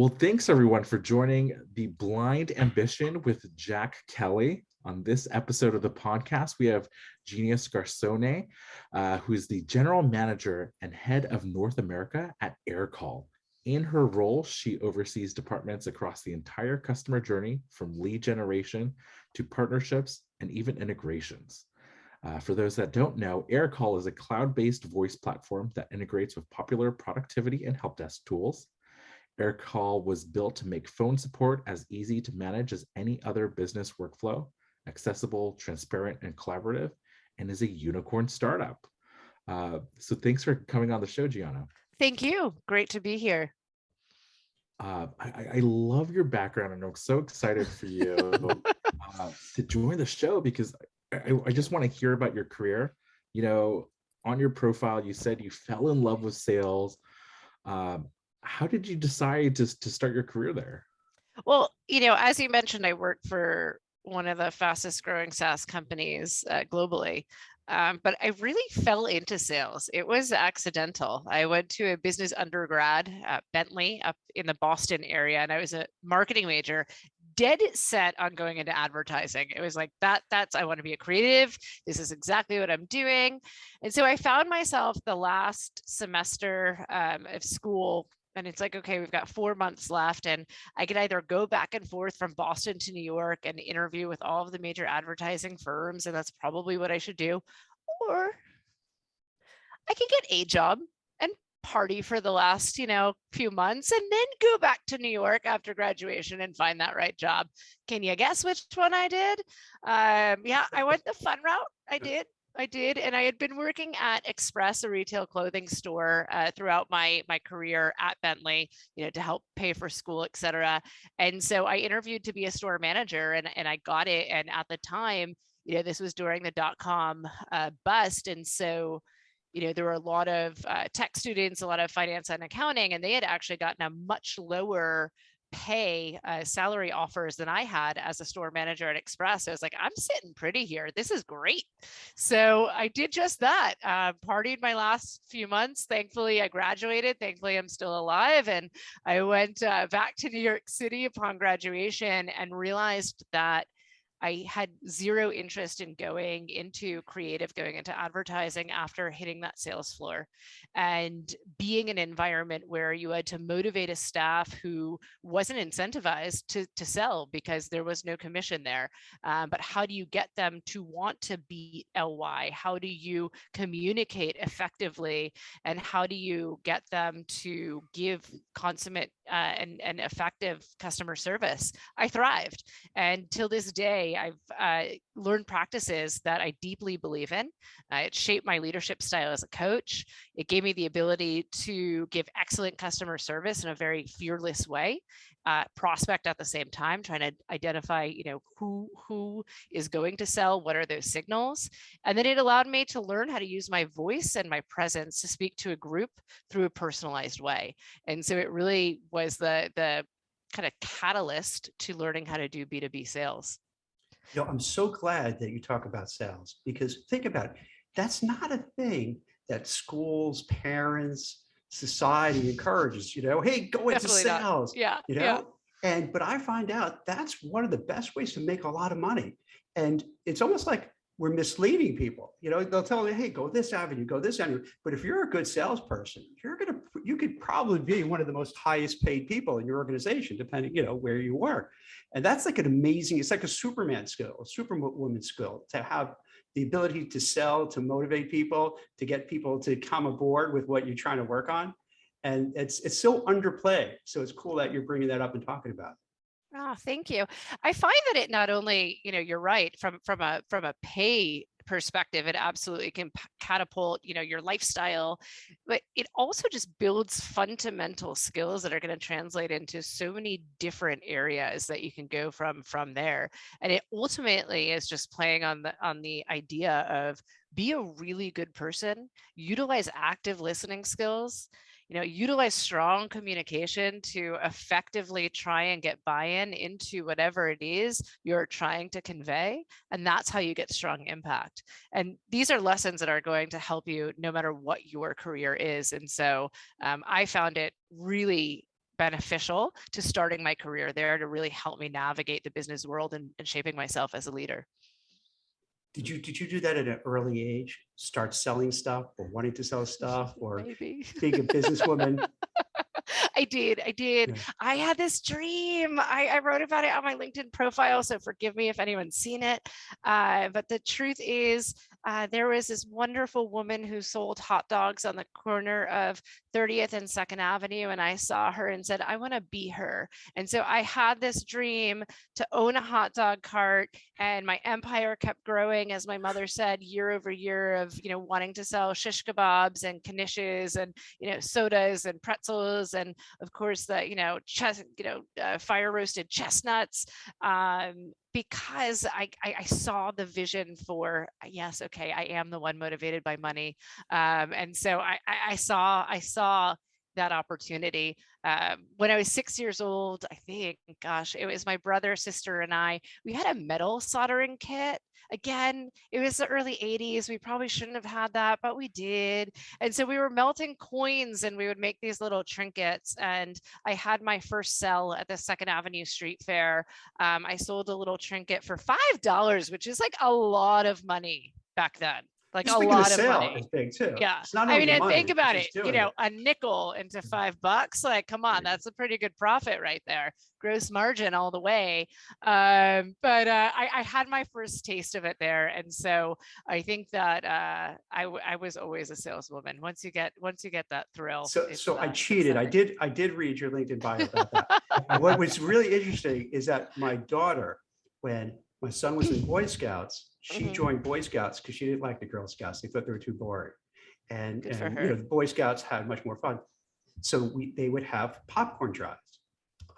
Well, thanks everyone for joining the Blind Ambition with Jack Kelly. On this episode of the podcast, we have Gianna Scorsone, who is the general manager and head of North America at Aircall. In her role, she oversees departments across the entire customer journey, from lead generation to partnerships and even integrations. For those that don't know, Aircall is a cloud-based voice platform that integrates with popular productivity and help desk tools. Aircall was built to make phone support as easy to manage as any other business workflow, accessible, transparent, and collaborative, and is a unicorn startup. So thanks for coming on the show, Gianna. Thank you. Great to be here. I love your background, and I'm so excited for you to join the show because I just want to hear about your career. You know, on your profile, you said you fell in love with sales. How did you decide to start your career there? Well, as you mentioned, I work for one of the fastest growing SaaS companies globally. But I really fell into sales. It was accidental. I went to a business undergrad at Bentley up in the Boston area, and I was a marketing major, dead set on going into advertising. It was like I want to be a creative. This is exactly what I'm doing. And so I found myself the last semester of school, and it's like, okay, we've got 4 months left, and I could either go back and forth from Boston to New York and interview with all of the major advertising firms, and that's probably what I should do, or I could get a job and party for the last, few months and then go back to New York after graduation and find that right job. Can you guess which one I did? Yeah, I went the fun route. I did. And I had been working at Express, a retail clothing store, throughout my career at Bentley, to help pay for school, et cetera. And so I interviewed to be a store manager, and I got it. And at the time, this was during the dot-com bust. And so, there were a lot of tech students, a lot of finance and accounting, and they had actually gotten a much lower pay salary offers than I had as a store manager at Express. So I was like, I'm sitting pretty here. This is great. So I did just that. Partied my last few months. Thankfully, I graduated. Thankfully, I'm still alive. And I went back to New York City upon graduation and realized that I had zero interest in going into creative, going into advertising after hitting that sales floor, and being in an environment where you had to motivate a staff who wasn't incentivized to sell because there was no commission there. But how do you get them to want to beat LY? How do you communicate effectively? And how do you get them to give consummate and effective customer service? I thrived. And till this day, I've learned practices that I deeply believe in. It shaped my leadership style as a coach. It gave me the ability to give excellent customer service in a very fearless way, prospect at the same time, trying to identify, who is going to sell, what are those signals. And then it allowed me to learn how to use my voice and my presence to speak to a group through a personalized way. And so it really was the kind of catalyst to learning how to do B2B sales. I'm so glad that you talk about sales, because think about it. That's not a thing that schools, parents, society encourages, hey, go into Definitely not. sales. Yeah. But I find out that's one of the best ways to make a lot of money. And it's almost like we're misleading people. They'll tell you, hey, go this avenue, go this avenue. But if you're a good salesperson, you could probably be one of the most highest paid people in your organization, depending, where you work. And that's like an amazing, it's like a Superman skill, a Superwoman skill, to have the ability to sell, to motivate people, to get people to come aboard with what you're trying to work on. And it's so underplayed. So it's cool that you're bringing that up and talking about it. Oh, thank you. I find that it not only, you're right, from a pay perspective, it absolutely can catapult, your lifestyle, but it also just builds fundamental skills that are going to translate into so many different areas that you can go from there. And it ultimately is just playing on the idea of be a really good person, utilize active listening skills, utilize strong communication to effectively try and get buy-in into whatever it is you're trying to convey. And that's how you get strong impact. And these are lessons that are going to help you no matter what your career is. And so I found it really beneficial to starting my career there, to really help me navigate the business world and shaping myself as a leader. Did you do that at an early age? Start selling stuff or wanting to sell stuff or Maybe. being a businesswoman? I did. Yeah. I had this dream. I wrote about it on my LinkedIn profile, so forgive me if anyone's seen it. But the truth is, there was this wonderful woman who sold hot dogs on the corner of 30th and 2nd Avenue. And I saw her and said, I want to be her. And so I had this dream to own a hot dog cart, and my empire kept growing, as my mother said, year over year, of, wanting to sell shish kebabs and knishes and, sodas and pretzels. And of course the, fire roasted chestnuts. Because I saw the vision for, yes, okay, I am the one motivated by money. And so I saw that opportunity. When I was 6 years old, I think, gosh, it was my brother, sister, and I, we had a metal soldering kit. Again, it was the early 80s. We probably shouldn't have had that, but we did. And so we were melting coins and we would make these little trinkets. And I had my first sell at the 2nd Avenue Street Fair. I sold a little trinket for $5, which is like a lot of money back then. Like a lot of money. Is big too. Yeah. It's not I only mean, and money, think about it, it's doing it. a nickel into $5, like, come on, that's a pretty good profit right there. Gross margin all the way. But I had my first taste of it there. And so I think that I was always a saleswoman. Once you get that thrill. So I cheated. I did read your LinkedIn bio about that. And what was really interesting is that my daughter, when my son was in Boy Scouts, she joined Boy Scouts because she didn't like the Girl Scouts. They thought they were too boring. And the Boy Scouts had much more fun. So they would have popcorn drives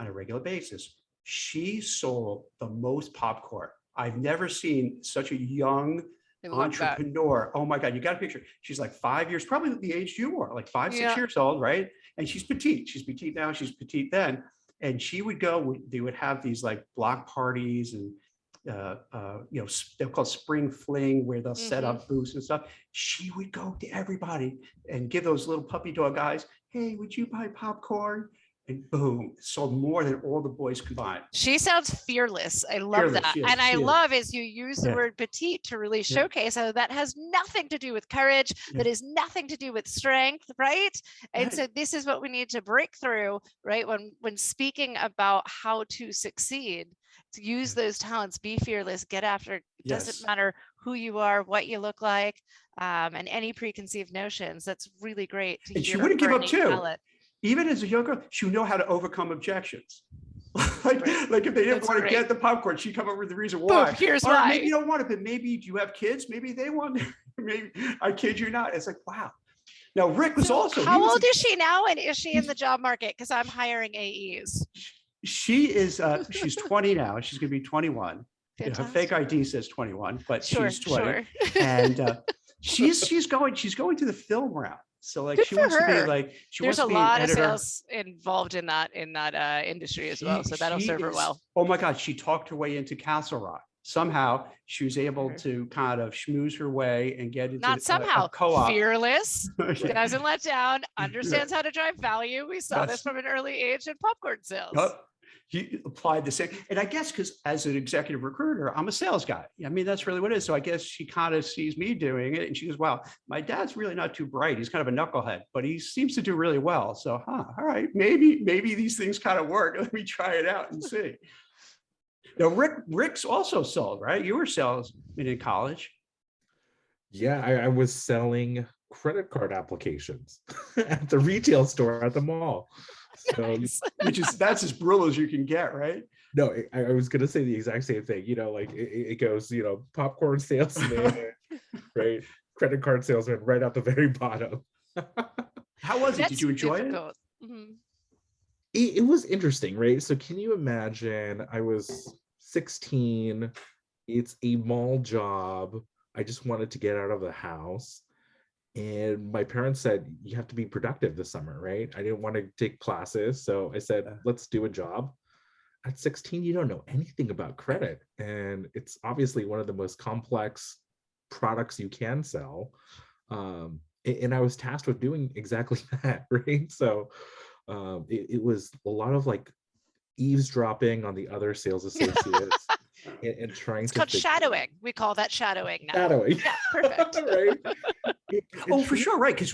on a regular basis. She sold the most popcorn. I've never seen such a young entrepreneur. Oh my God, you got a picture. She's like 5 years, probably the age you were, like 5, 6 years old, right? And she's petite. She's petite now, she's petite then. And she would go, they would have these like block parties and they're called spring fling, where they'll set up booths and stuff. She would go to everybody and give those little puppy dog eyes. Hey, would you buy popcorn? And boom, sold more than all the boys combined. She sounds fearless. I love that. And I love as you use the word petite to really showcase how that has nothing to do with courage, that is nothing to do with strength, right? And so this is what we need to break through, right? When speaking about how to succeed, to use those talents, be fearless, get after it. Doesn't matter who you are, what you look like, and any preconceived notions. That's really great to hear. And she wouldn't give up too. Even as a young girl, she would know how to overcome objections. like if they didn't want to get the popcorn, she'd come up with the reason why. Boom, here's why. Maybe you don't want it, but maybe do you have kids? Maybe they want it. Maybe I kid you not. It's like, wow. Now Rick was also. How old is she now, and is she in the job market? Because I'm hiring AEs. She is. She's 20 now. She's going to be 21. Her fake ID says 21, but she's 20. And she's going to the film route. So like she wants to be like, there's a lot of sales involved in that industry as well. So that'll serve her well. Oh my God. She talked her way into Castle Rock. Somehow she was able to kind of schmooze her way and get into a co-op. Fearless, doesn't let down, understands how to drive value. We saw this from an early age in popcorn sales. He applied the same. And I guess because as an executive recruiter, I'm a sales guy. I mean, that's really what it is. So I guess she kind of sees me doing it and she goes, wow, my dad's really not too bright. He's kind of a knucklehead, but he seems to do really well. So, all right, maybe these things kind of work. Let me try it out and see. Now, Rick's also sold, right? You were salesman in college. Yeah, I was selling credit card applications at the retail store at the mall. So, nice. That's as brutal as you can get, right? No, I was gonna say the exact same thing. Like it goes, popcorn salesman, right? Credit card salesman, right at the very bottom. How was it? Did you enjoy it? Mm-hmm. It was interesting, right? So can you imagine? I was 16. It's a mall job. I just wanted to get out of the house. And my parents said, you have to be productive this summer, right? I didn't want to take classes. So I said, let's do a job. At 16, you don't know anything about credit. And it's obviously one of the most complex products you can sell. And I was tasked with doing exactly that, right? So It was a lot of like eavesdropping on the other sales associates and trying It's to called figure shadowing. We call that shadowing now. shadowing. Yeah, perfect. Right. Oh, for sure, right? Because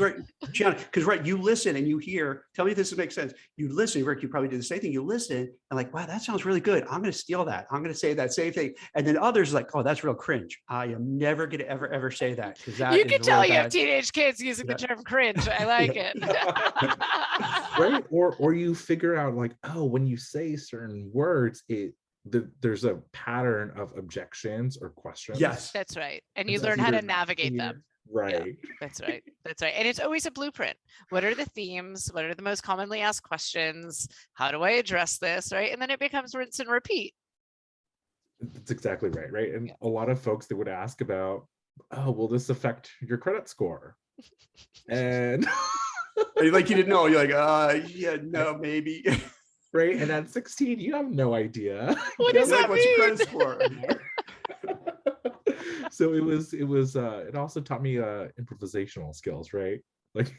Gianna, because you listen and you hear. Tell me if this makes sense. You listen, Rick. You probably do the same thing. You listen and like, wow, that sounds really good. I'm going to steal that. I'm going to say that same thing. And then others like, oh, that's real cringe. I am never going to ever say that because that You is can tell really you have bad. teenage kids using the term cringe. I like it. Right. Or you figure out like, oh, when you say certain words, there's a pattern of objections or questions. Yes, That's right. And you It's learn how to either navigate clear- them. Right. Yeah, that's right. That's right. And it's always a blueprint. What are the themes? What are the most commonly asked questions? How do I address this? Right. And then it becomes rinse and repeat. That's exactly right. Right. And Yeah. a lot of folks, they would ask about, oh, will this affect your credit score? And like you didn't know. You're like, yeah, no, maybe. right. And at 16, you have no idea. What does You're that like, what's your credit mean? score? So it also taught me improvisational skills, right? Like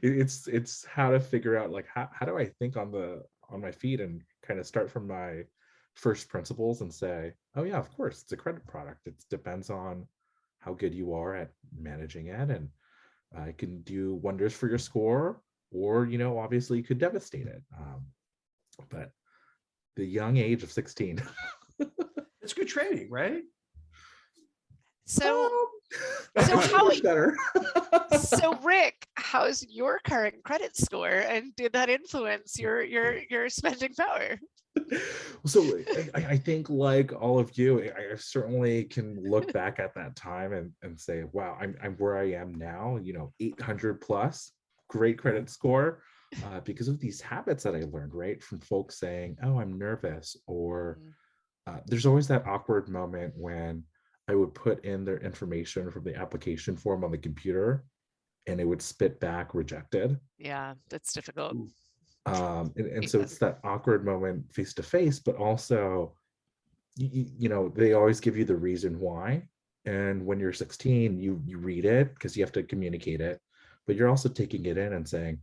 it's how to figure out like how do I think on my feet and kind of start from my first principles and say, oh yeah, of course it's a credit product. It depends on how good you are at managing it, and it can do wonders for your score, or obviously you could devastate it. But the young age of 16. It's good training, right? So how much better? So Rick, how's your current credit score, and did that influence your spending power? So I think like all of you, I certainly can look back at that time and say, wow, I'm where I am now, 800 plus, great credit score, because of these habits that I learned, right? From folks saying, oh, I'm nervous, or there's always that awkward moment when I would put in their information from the application form on the computer and it would spit back rejected. Yeah, that's difficult. And so it's that awkward moment face to face, but also, they always give you the reason why. And when you're 16, you read it because you have to communicate it, but you're also taking it in and saying,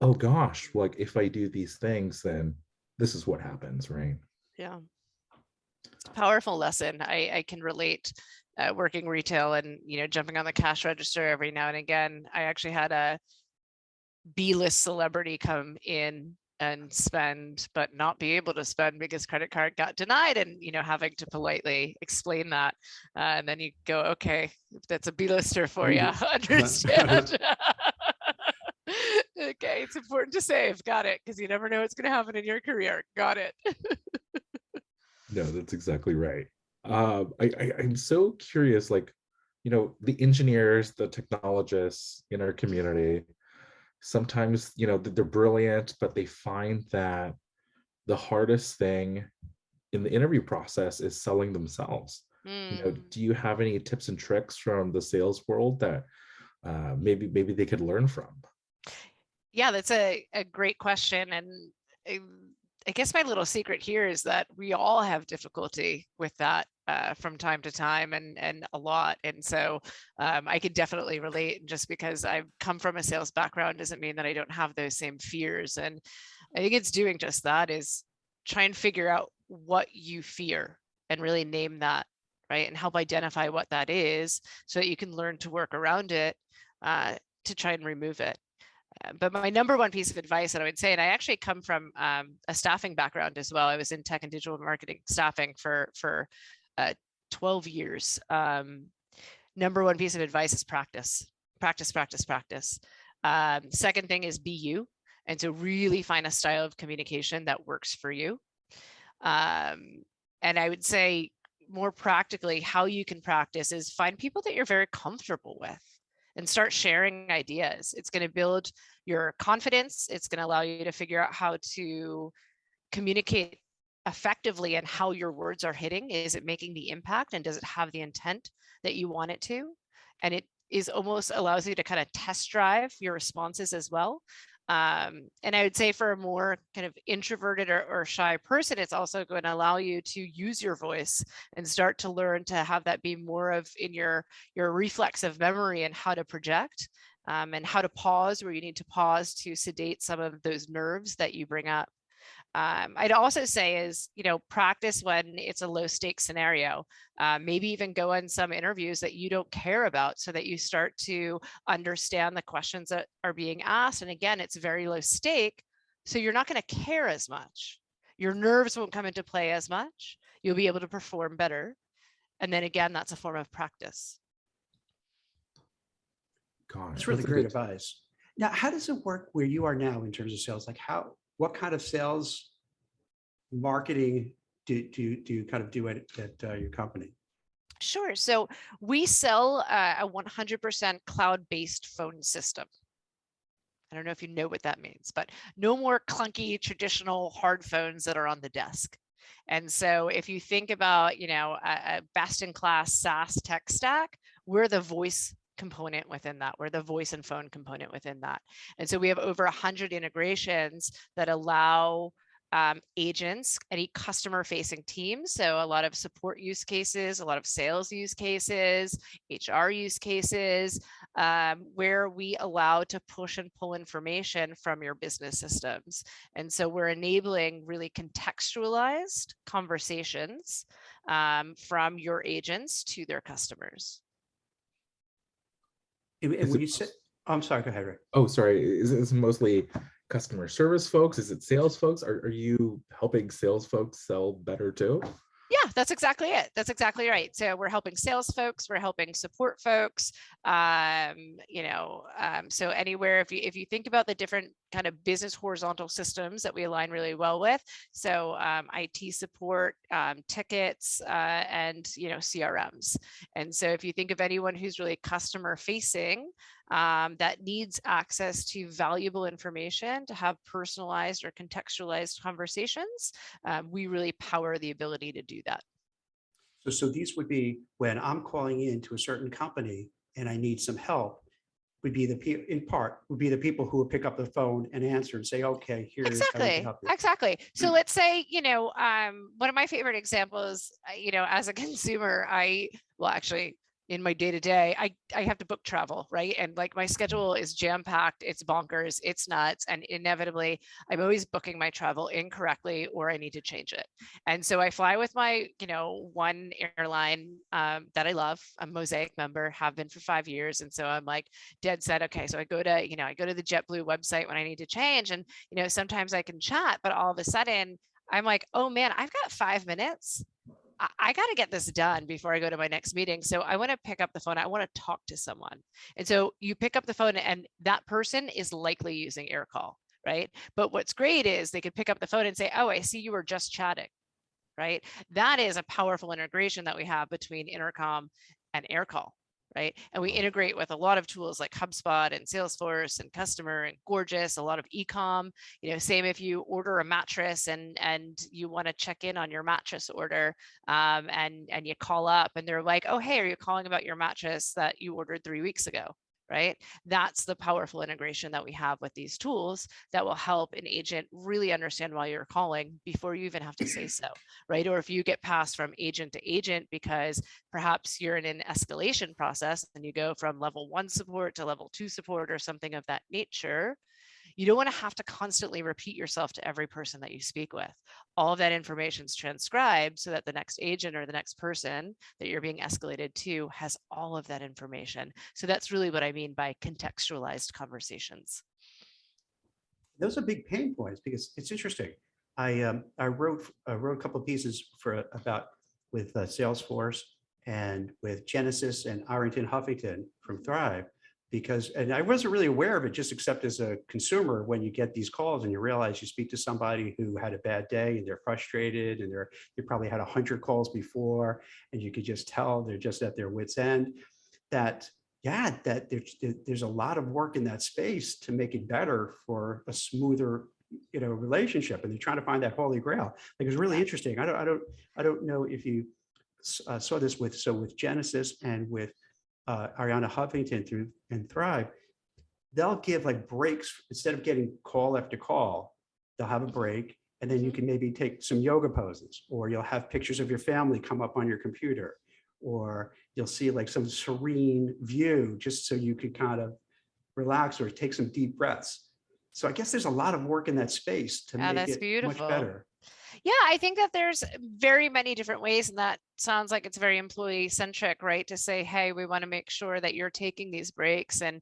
oh gosh, like if I do these things, then this is what happens, right? Yeah. Powerful lesson. I can relate working retail and, jumping on the cash register every now and again. I actually had a B-list celebrity come in and spend, but not be able to spend because credit card got denied, and, having to politely explain that. And then you go, okay, that's a B-lister for you. Understand. Okay, it's important to save. Got it. Because you never know what's going to happen in your career. Got it. No, that's exactly right. I'm so curious, like, the engineers, the technologists in our community, sometimes, they're brilliant, but they find that the hardest thing in the interview process is selling themselves. Do you have any tips and tricks from the sales world that maybe they could learn from? Yeah, that's a great question. And I guess my little secret here is that we all have difficulty with that from time to time, and a lot. And so I could definitely relate. And just because I've come from a sales background doesn't mean that I don't have those same fears. And I think it's doing just that, is try and figure out what you fear and really name that, right? And help identify what that is so that you can learn to work around it to try and remove it. But my number one piece of advice that I would say, and I actually come from a staffing background as well. I was in tech and digital marketing staffing for 12 years. Number one piece of advice is practice. Second thing is be you. And so really find a style of communication that works for you. And I would say more practically, how you can practice is find people that you're very comfortable with and start sharing ideas. It's going to build your confidence. It's going to allow you to figure out how to communicate effectively and how your words are hitting. Is it making the impact, and does it have the intent that you want it to? And it is almost allows you to kind of test drive your responses as well. And I would say for a more kind of introverted or shy person, it's also going to allow you to use your voice and start to learn to have that be more of in your reflexive memory and how to project. and how to pause where you need to pause to sedate some of those nerves that you bring up. I'd also say is, practice when it's a low stakes scenario. Maybe even go on some interviews that you don't care about so that you start to understand the questions that are being asked. And again, it's very low stake. So you're not going to care as much. Your nerves won't come into play as much. You'll be able to perform better. And then again, that's a form of practice. God, that's really great advice. Now, how does it work where you are now in terms of sales? Like what kind of sales marketing do you kind of do at your company? Sure. So we sell a 100% cloud-based phone system. I don't know if you know what that means, but no more clunky traditional hard phones that are on the desk. And so if you think about, a best-in-class SaaS tech stack, we're the voice component within that. We're the voice and phone component within that. And so we have over 100 integrations that allow agents, any customer facing teams. So a lot of support use cases, a lot of sales use cases, HR use cases, where we allow to push and pull information from your business systems. And so we're enabling really contextualized conversations from your agents to their customers. And when you say, I'm sorry, go ahead, Rick. Oh, sorry. Is it mostly customer service folks? Is it sales folks? Are you helping sales folks sell better too? Yeah, that's exactly it. That's exactly right. So we're helping sales folks, we're helping support folks. So anywhere, if you think about the different kind of business horizontal systems that we align really well with, so IT support, tickets, and CRMs. And so if you think of anyone who's really customer facing, that needs access to valuable information to have personalized or contextualized conversations, we really power the ability to do that. So these would be when I'm calling in to a certain company and I need some help, would be the people who will pick up the phone and answer and say, okay, here's how we can help you. Exactly. So let's say, one of my favorite examples, as a consumer, in my day-to-day, I have to book travel, right? And like my schedule is jam-packed, it's bonkers, it's nuts. And inevitably, I'm always booking my travel incorrectly or I need to change it. And so I fly with my, one airline that I love, a Mosaic member, have been for 5 years. And so I'm like dead set, okay, so I go to the JetBlue website when I need to change. And, sometimes I can chat, but all of a sudden I'm like, oh man, I've got 5 minutes. I got to get this done before I go to my next meeting. So I want to pick up the phone. I want to talk to someone. And so you pick up the phone and that person is likely using Aircall, right? But what's great is they could pick up the phone and say, oh, I see you were just chatting, right? That is a powerful integration that we have between Intercom and Aircall. Right. And we integrate with a lot of tools like HubSpot and Salesforce and Customer and Gorgeous, a lot of e-com, same if you order a mattress and you want to check in on your mattress order and you call up and they're like, oh, hey, are you calling about your mattress that you ordered 3 weeks ago? Right. That's the powerful integration that we have with these tools that will help an agent really understand why you're calling before you even have to say so. Right. Or if you get passed from agent to agent because perhaps you're in an escalation process and you go from level 1 support to level 2 support or something of that nature, you don't want to have to constantly repeat yourself to every person that you speak with. All of that information is transcribed so that the next agent or the next person that you're being escalated to has all of that information. So that's really what I mean by contextualized conversations. Those are big pain points because it's interesting. I wrote a couple of pieces with Salesforce and with Genesis and Arrington Huffington from Thrive. And I wasn't really aware of it, just except as a consumer, when you get these calls and you realize you speak to somebody who had a bad day and they're frustrated and they probably had 100 calls before, and you could just tell they're just at their wit's end, that there's a lot of work in that space to make it better for a smoother relationship. And they're trying to find that holy grail. Like, it's really interesting. I don't know if you saw this with Genesis and with Ariana Huffington and Thrive. They'll give like breaks instead of getting call after call. They'll have a break, and then you can maybe take some yoga poses, or you'll have pictures of your family come up on your computer, or you'll see like some serene view, just so you could kind of relax or take some deep breaths. So I guess there's a lot of work in that space to make That's it much beautiful. better. Yeah, I think that there's very many different ways, and that sounds like it's very employee centric, right? To say, hey, we want to make sure that you're taking these breaks, and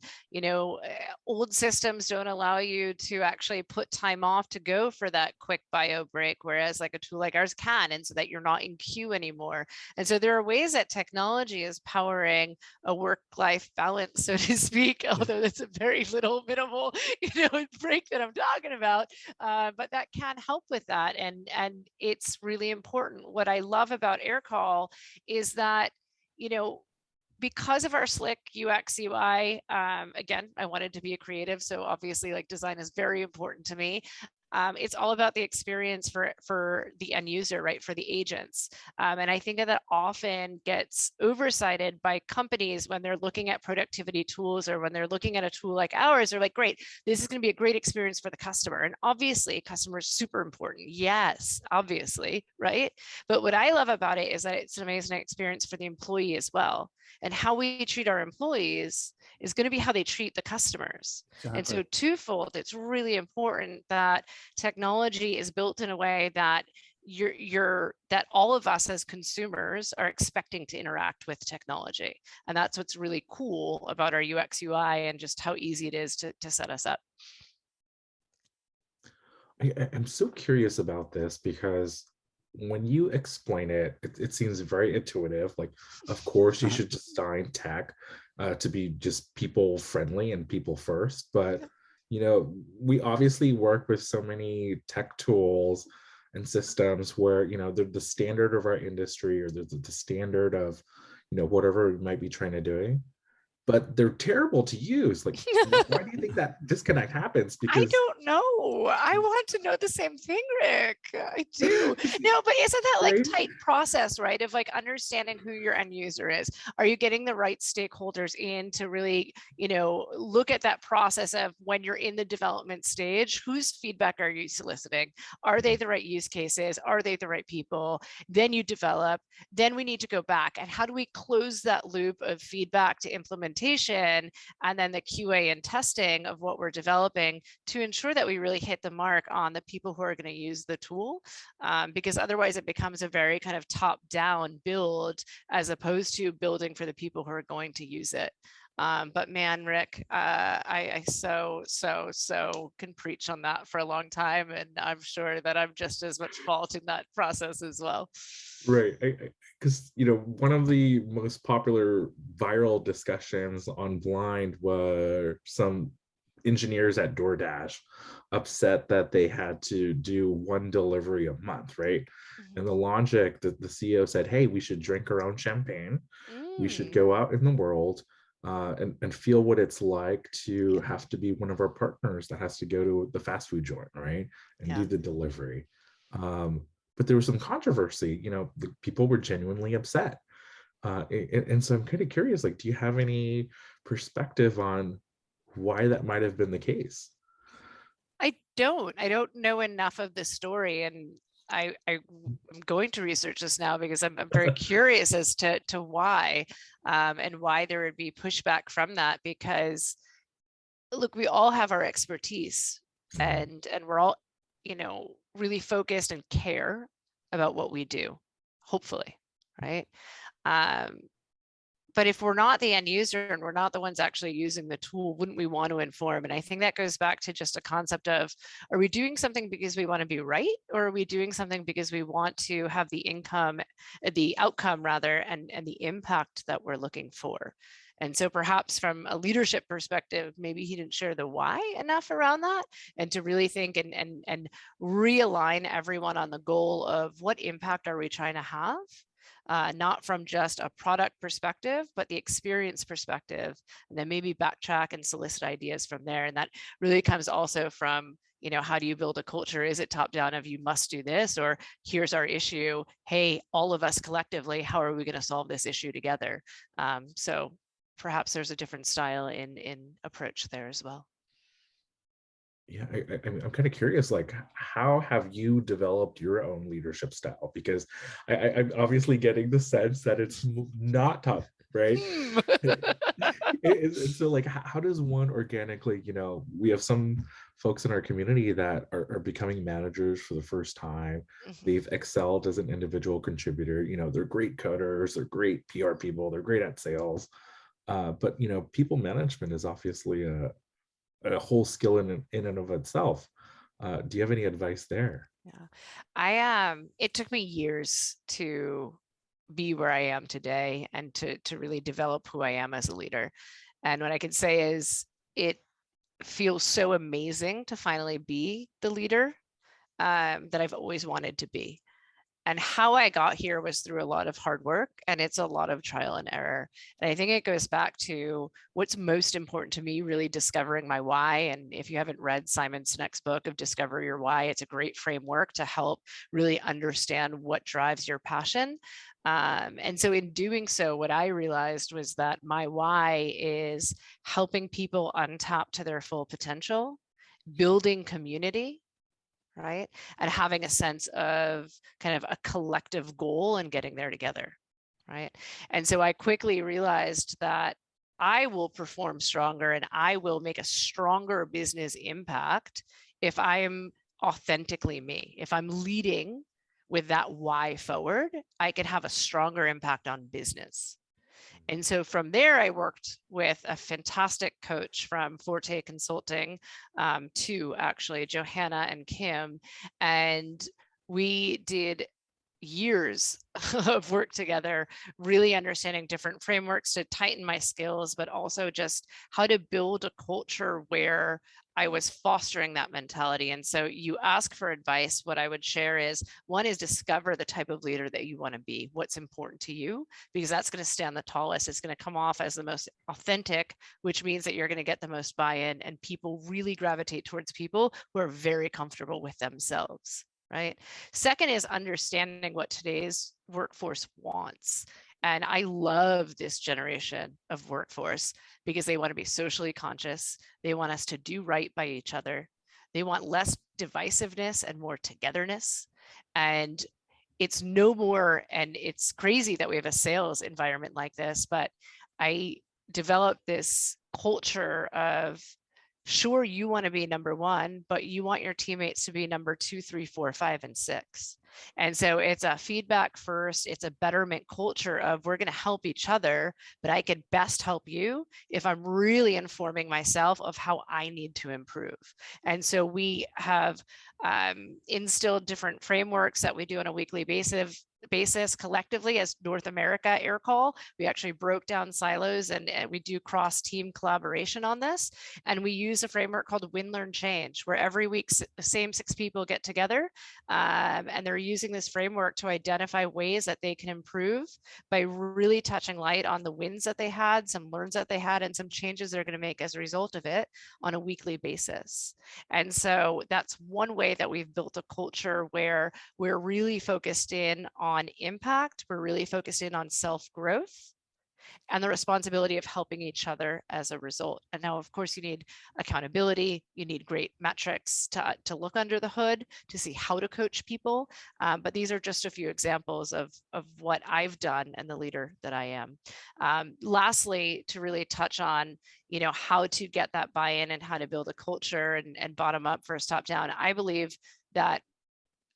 old systems don't allow you to actually put time off to go for that quick bio break, whereas like a tool like ours can, and so that you're not in queue anymore. And so there are ways that technology is powering a work-life balance, so to speak, although that's a very little minimal, break that I'm talking about. But that can help with that, and it's really important. What I love about Aircall is that, because of our slick UX UI, again, I wanted to be a creative, so obviously like design is very important to me. It's all about the experience for the end user, right? For the agents. And I think that often gets oversighted by companies when they're looking at productivity tools, or when they're looking at a tool like ours. They're like, great, this is going to be a great experience for the customer. And obviously customer is super important. Yes, obviously, right? But what I love about it is that it's an amazing experience for the employee as well. And how we treat our employees is going to be how they treat the customers. Exactly. And so twofold, it's really important that technology is built in a way that that all of us as consumers are expecting to interact with technology. And that's what's really cool about our UX UI, and just how easy it is to set us up. I'm so curious about this, because when you explain it, it seems very intuitive. Like, of course, you should design tech to be just people friendly and people first. But, we obviously work with so many tech tools and systems where, they're the standard of our industry, or the standard of, whatever we might be trying to do. But they're terrible to use. Like, why do you think that disconnect happens? Because I don't know. I want to know the same thing, Rick. I do. No, but isn't that like tight process, right? Of like understanding who your end user is. Are you getting the right stakeholders in to really, look at that process of when you're in the development stage, whose feedback are you soliciting? Are they the right use cases? Are they the right people? Then you develop. Then we need to go back. And how do we close that loop of feedback to implementation, and then the QA and testing of what we're developing, to ensure that we really hit the mark on the people who are going to use the tool, because otherwise it becomes a very kind of top-down build, as opposed to building for the people who are going to use it. But man, Rick, I so can preach on that for a long time, and I'm sure that I'm just as much fault in that process as well. Right, because one of the most popular viral discussions on Blind were some engineers at DoorDash upset that they had to do one delivery a month, right? Mm-hmm. And the logic that the CEO said, hey, we should drink our own champagne. We should go out in the world and feel what it's like to have to be one of our partners that has to go to the fast food joint, right? And do the delivery. But there was some controversy, the people were genuinely upset. And so I'm kind of curious, like, do you have any perspective on why that might have been the case? I don't know enough of the story, and I'm going to research this now, because I'm very curious as to why, and why there would be pushback from that. Because look, we all have our expertise, and we're all, really focused and care about what we do, hopefully, right? But if we're not the end user and we're not the ones actually using the tool, wouldn't we want to inform? And I think that goes back to just a concept of, are we doing something because we want to be right? Or are we doing something because we want to have the outcome rather, and the impact that we're looking for? And so perhaps from a leadership perspective, maybe he didn't share the why enough around that, and to really think and realign everyone on the goal of what impact are we trying to have? Not from just a product perspective, but the experience perspective, and then maybe backtrack and solicit ideas from there. And that really comes also from, how do you build a culture? Is it top down of you must do this, or here's our issue, hey, all of us collectively, how are we going to solve this issue together? So perhaps there's a different style in approach there as well. Yeah, I'm kind of curious, like, how have you developed your own leadership style? Because I'm obviously getting the sense that it's not tough, right? So like, how does one organically, we have some folks in our community that are becoming managers for the first time. They've excelled as an individual contributor. They're great coders, they're great PR people, they're great at sales. But people management is obviously a whole skill in and of itself. Do you have any advice there? Yeah, it took me years to be where I am today and to really develop who I am as a leader. And what I can say is it feels so amazing to finally be the leader that I've always wanted to be. And how I got here was through a lot of hard work, and it's a lot of trial and error. And I think it goes back to what's most important to me, really discovering my why. And if you haven't read Simon Sinek's book of Discover Your Why, it's a great framework to help really understand what drives your passion. And so in doing so, what I realized was that my why is helping people untap to their full potential, building community, right? And having a sense of kind of a collective goal and getting there together, right? And so I quickly realized that I will perform stronger and I will make a stronger business impact if I'm authentically me. If I'm leading with that why forward, I can have a stronger impact on business. And so from there, I worked with a fantastic coach from Forte Consulting, to actually Johanna and Kim. And we did years of work together, really understanding different frameworks to tighten my skills, but also just how to build a culture where I was fostering that mentality. And so you ask for advice. What I would share is, one is discover the type of leader that you want to be, what's important to you, because that's going to stand the tallest. It's going to come off as the most authentic, which means that you're going to get the most buy-in, and people really gravitate towards people who are very comfortable with themselves, right? Second is understanding what today's workforce wants. And I love this generation of workforce because they want to be socially conscious. They want us to do right by each other. They want less divisiveness and more togetherness. And it's no more, and it's crazy that we have a sales environment like this, but I developed this culture of, sure, you want to be number one, but you want your teammates to be number 2, 3, 4, 5, and 6. And so it's a feedback first, it's a betterment culture of, we're going to help each other, but I could best help you if I'm really informing myself of how I need to improve. And so we have instilled different frameworks that we do on a weekly basis collectively as North America Aircall. We actually broke down silos and we do cross-team collaboration on this. And we use a framework called Win, Learn, Change, where every week the same 6 people get together and they're using this framework to identify ways that they can improve by really touching light on the wins that they had, some learns that they had, and some changes they're going to make as a result of it on a weekly basis. And so that's one way that we've built a culture where we're really focused in on impact, we're really focused in on self-growth and the responsibility of helping each other as a result. And now, of course, you need accountability, you need great metrics to look under the hood, to see how to coach people. But these are just a few examples of what I've done and the leader that I am. Lastly, to really touch on, how to get that buy-in and how to build a culture and bottom up versus top down. I believe that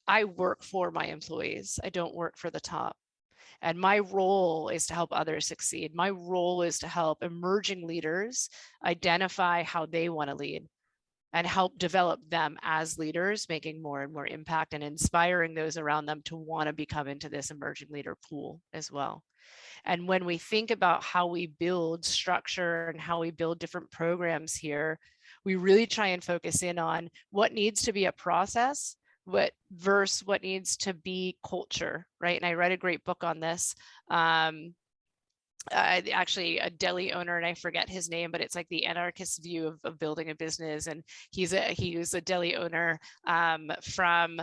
I work for my employees. I don't work for the top. And my role is to help others succeed. My role is to help emerging leaders identify how they want to lead and help develop them as leaders, making more and more impact and inspiring those around them to want to become into this emerging leader pool as well. And when we think about how we build structure and how we build different programs here, we really try and focus in on what needs to be a process versus what needs to be culture, right? And I read a great book on this. Actually, a deli owner, and I forget his name, but it's like the anarchist view of building a business. And he was a deli owner from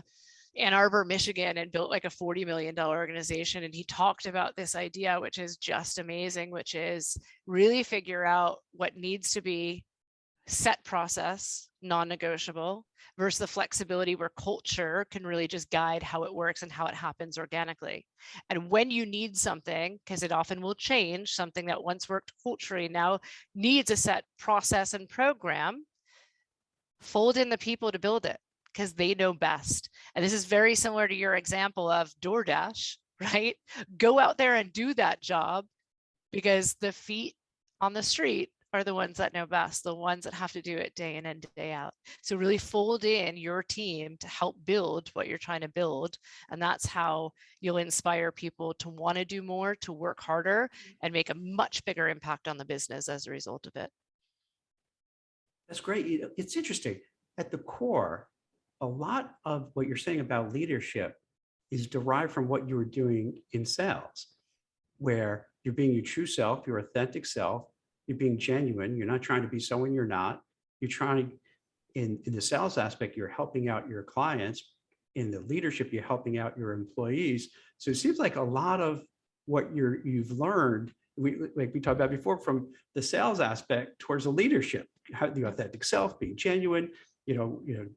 Ann Arbor, Michigan, and built like a $40 million organization. And he talked about this idea, which is just amazing, which is really figure out what needs to be set process, non-negotiable, versus the flexibility where culture can really just guide how it works and how it happens organically. And when you need something, because it often will change, something that once worked culturally now needs a set process and program, fold in the people to build it because they know best. And this is very similar to your example of DoorDash, right? Go out there and do that job because the feet on the street are the ones that know best, the ones that have to do it day in and day out. So really fold in your team to help build what you're trying to build. And that's how you'll inspire people to want to do more, to work harder, and make a much bigger impact on the business as a result of it. That's great. It's interesting. At the core, a lot of what you're saying about leadership is derived from what you were doing in sales, where you're being your true self, your authentic self, you're being genuine. You're not trying to be someone you're not. You're trying, in the sales aspect, you're helping out your clients. In the leadership, you're helping out your employees. So it seems like a lot of what you've learned, like we talked about before, from the sales aspect towards the leadership, the authentic self, being genuine,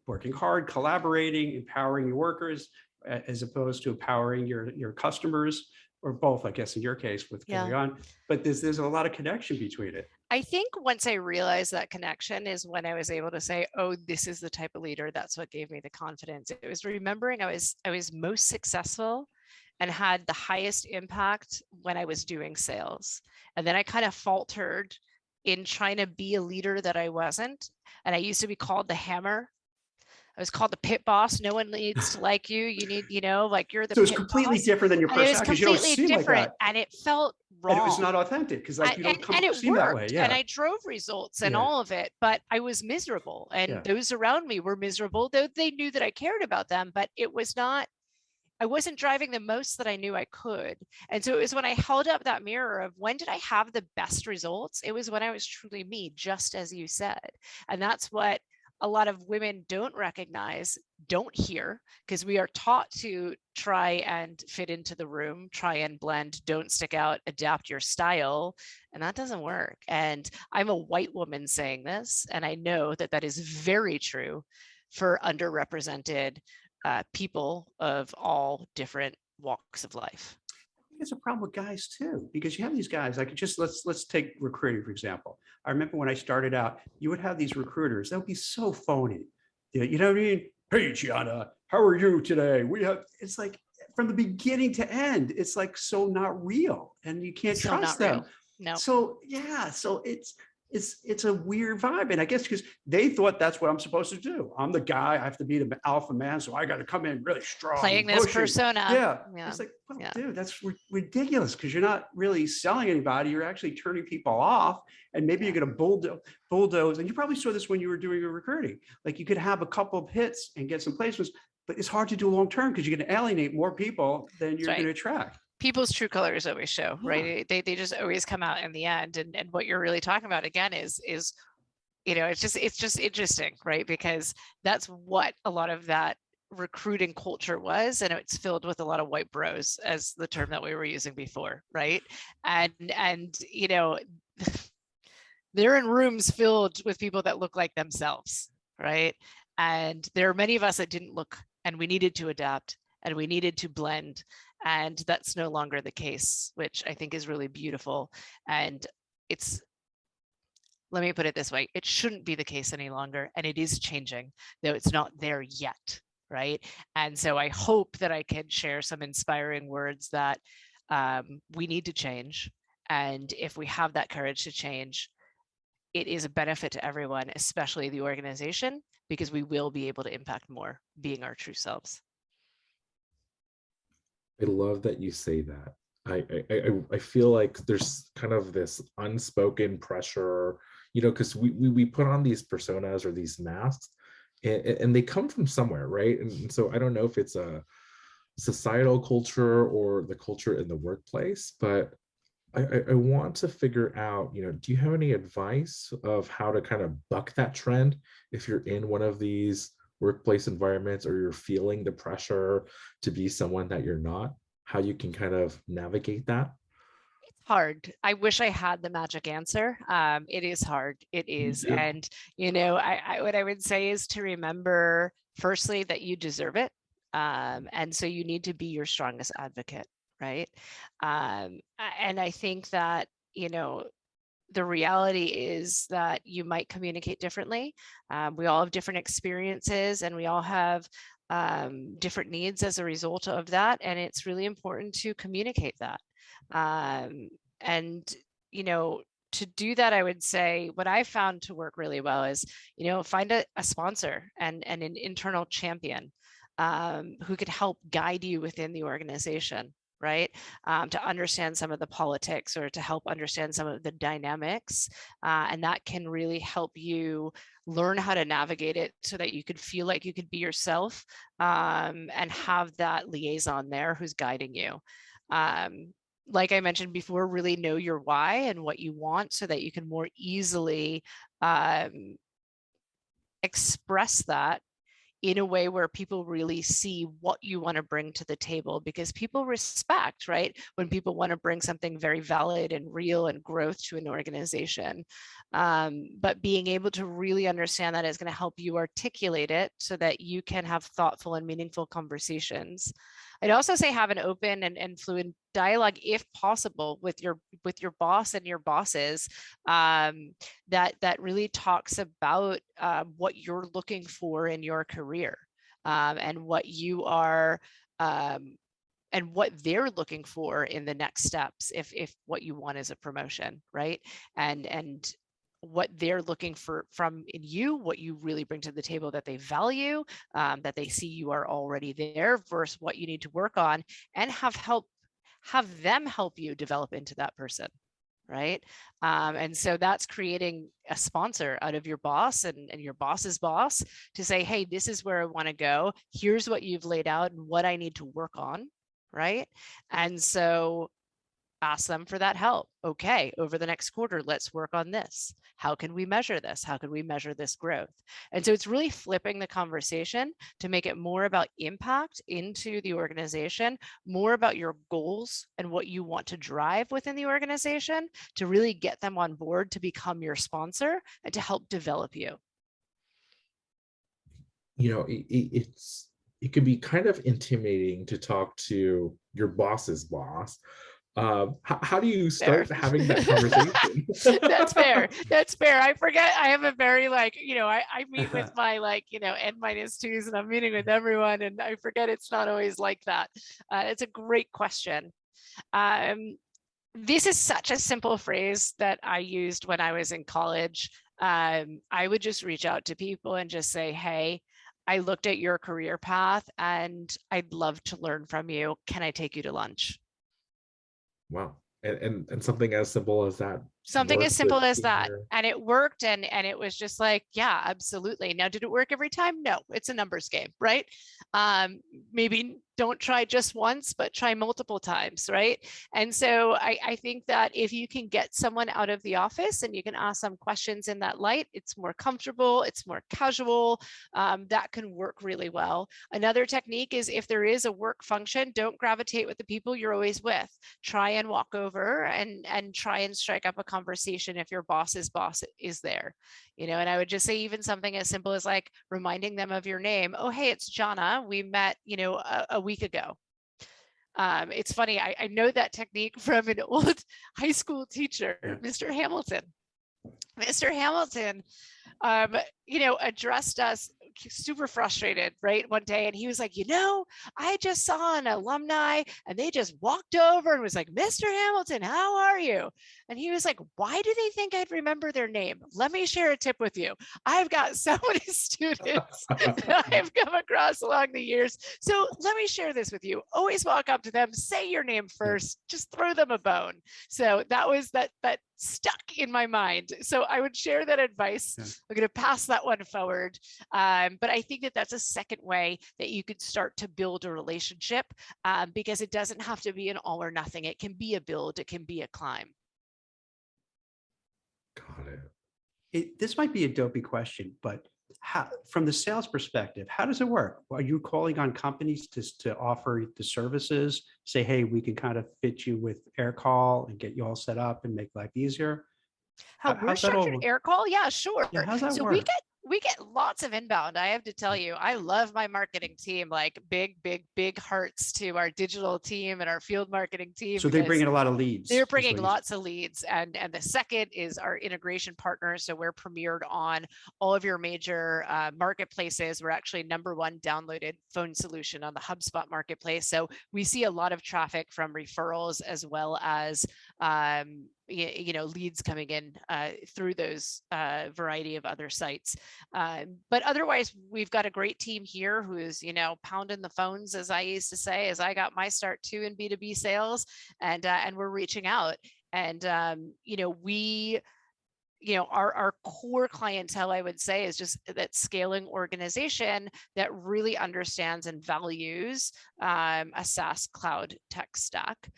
working hard, collaborating, empowering your workers, as opposed to empowering your customers, or both, I guess, in your case with going on. But there's a lot of connection between it. I think once I realized that connection is when I was able to say, oh, this is the type of leader. That's what gave me the confidence. It was remembering I was most successful and had the highest impact when I was doing sales. And then I kind of faltered in trying to be a leader that I wasn't. And I used to be called the hammer. I was called the pit boss. No one needs to like you. You need, like you're the so it's pit completely boss. different than your And it was personality, because you don't completely seem different, like that. and it felt wrong. And it was not authentic, because like you don't and it seem worked, that way. Yeah. And I drove results and all of it, but I was miserable, and those around me were miserable, though they knew that I cared about them, but it was not, I wasn't driving the most that I knew I could. And so it was when I held up that mirror of when did I have the best results? It was when I was truly me, just as you said. And that's what a lot of women don't recognize, don't hear, because we are taught to try and fit into the room, try and blend, don't stick out, adapt your style. And that doesn't work. And I'm a white woman saying this, and I know that that is very true for underrepresented people of all different walks of life. It's a problem with guys too, because you have these guys, like, just let's take recruiting, for example. I remember when I started out, you would have these recruiters that would be so phony. You know what I mean? Hey, Gianna, how are you today? It's like from the beginning to end, it's like so not real, and you can't trust them. No. So yeah, so it's a weird vibe. And I guess because they thought that's what I'm supposed to do. I'm the guy, I have to be the alpha man, so I got to come in really strong. Playing this persona. Yeah. It's like, well, dude, that's ridiculous, because you're not really selling anybody. You're actually turning people off. And maybe you're going to bulldoze. And you probably saw this when you were doing your recruiting. Like, you could have a couple of hits and get some placements, but it's hard to do long term because you're going to alienate more people than you're going to attract. People's true colors always show, right? They just always come out in the end. And what you're really talking about again is it's just interesting, right? Because that's what a lot of that recruiting culture was, and it's filled with a lot of white bros, as the term that we were using before, right? And they're in rooms filled with people that look like themselves, right? And there are many of us that didn't look, and we needed to adapt, and we needed to blend. And that's no longer the case, which I think is really beautiful. And let me put it this way, it shouldn't be the case any longer. And it is changing, though it's not there yet, right? And so I hope that I can share some inspiring words that we need to change. And if we have that courage to change, it is a benefit to everyone, especially the organization, because we will be able to impact more being our true selves. I love that you say that. I feel like there's kind of this unspoken pressure, because we put on these personas or these masks, and they come from somewhere, right? And so I don't know if it's a societal culture or the culture in the workplace, but I want to figure out, do you have any advice of how to kind of buck that trend if you're in one of these workplace environments, or you're feeling the pressure to be someone that you're not, how you can kind of navigate that? It's Hard. I wish I had the magic answer. It is hard. It is. too. And, what I would say is to remember, firstly, that you deserve it. And so you need to be your strongest advocate, right? And I think that, the reality is that you might communicate differently. We all have different experiences, and we all have different needs as a result of that. And it's really important to communicate that. And, to do that, I would say what I found to work really well is, find a sponsor and an internal champion who could help guide you within the organization, right? To understand some of the politics or to help understand some of the dynamics. And that can really help you learn how to navigate it so that you could feel like you could be yourself and have that liaison there who's guiding you. Like I mentioned before, really know your why and what you want so that you can more easily express that in a way where people really see what you want to bring to the table, because people respect, right, when people want to bring something very valid and real and growth to an organization. But being able to really understand that is going to help you articulate it so that you can have thoughtful and meaningful conversations. I'd also say have an open and fluid dialogue, if possible, with your boss and your bosses, that really talks about what you're looking for in your career, and what you are and what they're looking for in the next steps, if what you want is a promotion, right? And what they're looking for from in you, what you really bring to the table that they value, that they see you are already there, versus what you need to work on, and have them help you develop into that person, right? And so that's creating a sponsor out of your boss and your boss's boss to say, hey, this is where I want to go. Here's what you've laid out and what I need to work on, right? And so ask them for that help. Okay, over the next quarter, let's work on this. How can we measure this? How can we measure this growth? And so it's really flipping the conversation to make it more about impact into the organization, more about your goals and what you want to drive within the organization, to really get them on board to become your sponsor and to help develop you. It can be kind of intimidating to talk to your boss's boss. How do you start having that conversation? That's fair. That's fair. I forget. I have a very I meet with my N-2s and I'm meeting with everyone, and I forget it's not always like that. It's a great question. This is such a simple phrase that I used when I was in college. I would just reach out to people and just say, hey, I looked at your career path and I'd love to learn from you. Can I take you to lunch? Wow. And something as simple as that. Something as simple as that. And it worked. And it was just like, yeah, absolutely. Now, did it work every time? No, it's a numbers game, right? Maybe don't try just once, but try multiple times, right? And so I think that if you can get someone out of the office and you can ask some questions in that light, it's more comfortable, it's more casual, that can work really well. Another technique is, if there is a work function, don't gravitate with the people you're always with. Try and walk over and try and strike up a conversation if your boss's boss is there. And I would just say even something as simple as like reminding them of your name. Oh, hey, it's Gianna. We met, a week ago. It's funny. I know that technique from an old high school teacher, Mr. Hamilton. Mr. Hamilton, addressed us super frustrated, right, one day, and he was like, I just saw an alumni and they just walked over and was like, Mr. Hamilton, how are you? And he was like, why do they think I'd remember their name? Let me share a tip with you. I've got so many students that I've come across along the years, so let me share this with you. Always walk up to them, say your name first, just throw them a bone. So that was that stuck in my mind. So I would share that advice. I'm going to pass that one forward. But I think that that's a second way that you could start to build a relationship, because it doesn't have to be an all or nothing. It can be a build. It can be a climb. Got it. This might be a dopey question, but from the sales perspective, how does it work? Are you calling on companies to offer the services? Say, hey, we can kind of fit you with Aircall and get you all set up and make life easier. How we're How's that all? structured air call? Yeah, sure. Yeah, how's that So work? we get lots of inbound. I have to tell you, I love my marketing team, like big hearts to our digital team and our field marketing team. So they bring in a lot of leads. They're bringing lots of leads. And the second is our integration partners. So we're premiered on all of your major marketplaces. We're actually #1 downloaded phone solution on the HubSpot marketplace. So we see a lot of traffic from referrals as well as leads coming in through those variety of other sites. But otherwise, we've got a great team here who's, pounding the phones, as I used to say, as I got my start too in B2B sales, and we're reaching out. And our core clientele, I would say, is just that scaling organization that really understands and values a SaaS cloud tech stack,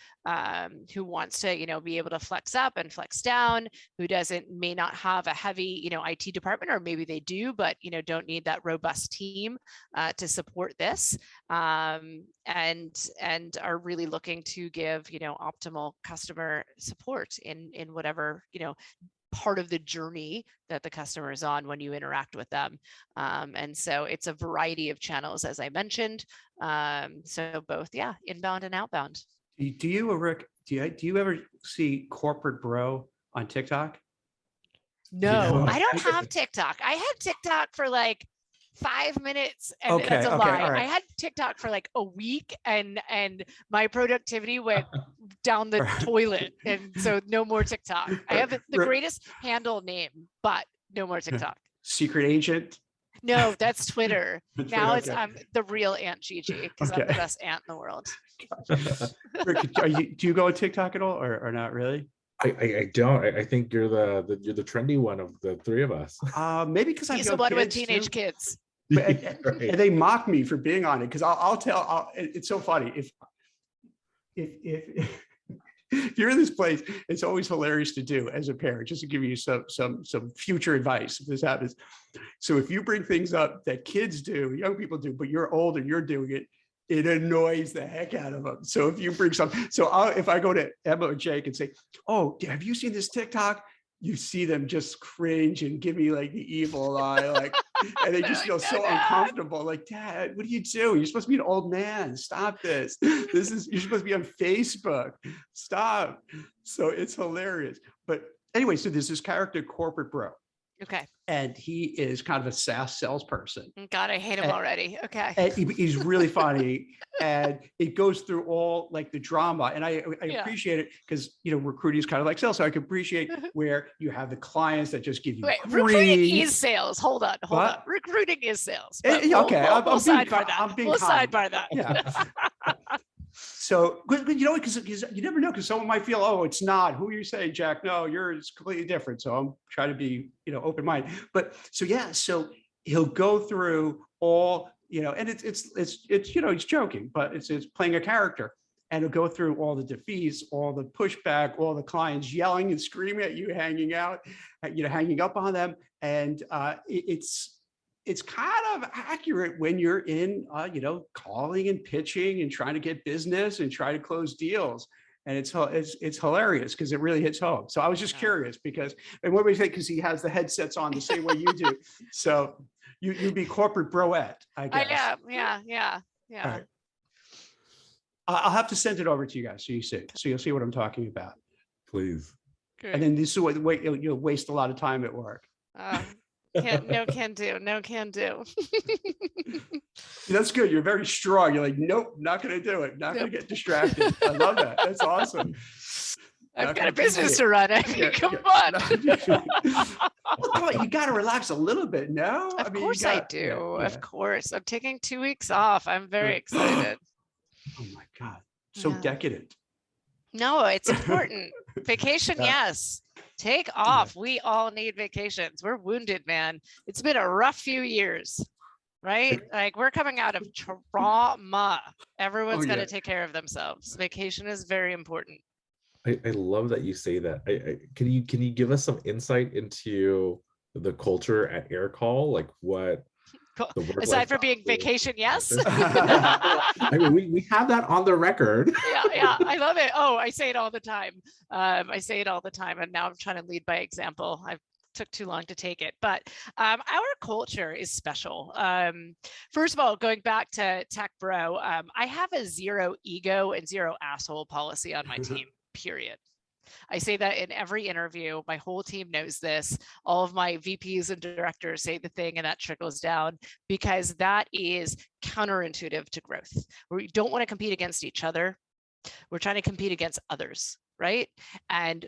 who wants to, be able to flex up and flex down, who may not have a heavy, IT department, or maybe they do, but, don't need that robust team to support this, and are really looking to give, optimal customer support in whatever, part of the journey that the customer is on when you interact with them. And so it's a variety of channels, as I mentioned. So both, inbound and outbound. Do you, Rick, do you ever see corporate bro on TikTok? No, I don't have TikTok. I had TikTok for like 5 minutes, and that's a lie. Right. I had TikTok for like a week, and my productivity went down the toilet, and so no more TikTok. I have the greatest handle name, but no more TikTok. Secret agent? No, that's Twitter. Now it's the real Aunt Gigi, because I'm the best aunt in the world. Rick, do you go on TikTok at all, or not really? I don't. I think you're the trendy one of the three of us. Maybe because I'm the one with teenage kids. And they mock me for being on it, because it's so funny. If you're in this place, it's always hilarious to do as a parent, just to give you some future advice if this happens. So if you bring things up that kids do, young people do, but you're old and you're doing it, it annoys the heck out of them. So if you bring if I go to Emma or Jake and say, "Oh, have you seen this TikTok?" You see them just cringe and give me like the evil eye, and they just feel so uncomfortable. Like, Dad, what do you do? You're supposed to be an old man. Stop this. You're supposed to be on Facebook. Stop. So it's hilarious. But anyway, so there's this character, Corporate Bro. Okay. And he is kind of a SaaS salesperson. God, I hate him already. Okay. And he's really funny, and it goes through all like the drama. And I appreciate it, because recruiting is kind of like sales. So I can appreciate where you have the clients that just give you recruiting is sales. Hold on. Recruiting is sales. Okay, we'll sidebar that. We'll sidebar that. Yeah. So, because you never know, because someone might feel, oh, it's not. Who are you saying, Jack? No, it's completely different. So I'm trying to be, open-minded. But so he'll go through all, and it's he's joking, but it's playing a character, and he'll go through all the defeats, all the pushback, all the clients yelling and screaming at you, hanging up on them, and it's kind of accurate when you're in, calling and pitching and trying to get business and try to close deals. And it's hilarious, because it really hits home. So I was just curious, and what do you think? Because he has the headsets on the same way you do. So you'd be corporate broette, I guess. Yeah. Right. I'll have to send it over to you guys so you'll see what I'm talking about. Please. Good. And then this is what you'll waste a lot of time at work. Can do. That's good. You're very strong. You're like, nope, not going to do it. Not going to get distracted. I love that. That's awesome. I've got a business to run. Come on. Oh, you got to relax a little bit. No, of course I do. Yeah. Of course. I'm taking 2 weeks off. I'm very excited. Oh my God. So decadent. No, it's important. Vacation, yes. Take off. We all need vacations. We're wounded, man. It's been a rough few years, right? Like, we're coming out of trauma. Everyone's got to take care of themselves. Vacation is very important. I love that you say that. Can you give us some insight into the culture at Aircall, like what Cool. the work Aside from being vacation, yes. I mean, we have that on the record. Yeah, I love it. Oh, I say it all the time. I say it all the time, and now I'm trying to lead by example. I took too long to take it, but our culture is special. First of all, going back to Tech Bro, I have a zero ego and zero asshole policy on my team, period. I say that in every interview. My whole team knows this. All of my VPs and directors say the thing, and that trickles down because that is counterintuitive to growth. We don't want to compete against each other. We're trying to compete against others, right? And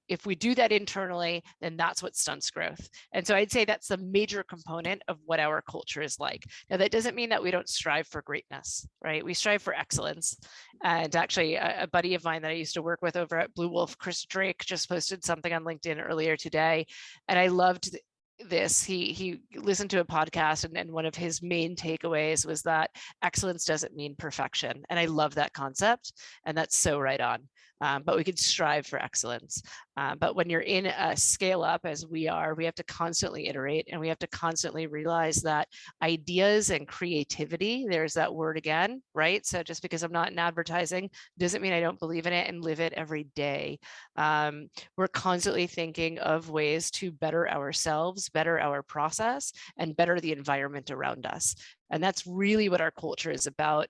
if we do that internally, then that's what stunts growth. And so I'd say that's the major component of what our culture is like. Now, that doesn't mean that we don't strive for greatness, right? We strive for excellence. And actually, a buddy of mine that I used to work with over at Blue Wolf, Chris Drake, just posted something on LinkedIn earlier today. And I loved this. He listened to a podcast, and one of his main takeaways was that excellence doesn't mean perfection. And I love that concept. And that's so right on. But we could strive for excellence. But when you're in a scale up as we are, we have to constantly iterate, and we have to constantly realize that ideas and creativity, there's that word again, right? So just because I'm not in advertising doesn't mean I don't believe in it and live it every day. We're constantly thinking of ways to better ourselves, better our process, and better the environment around us. And that's really what our culture is about.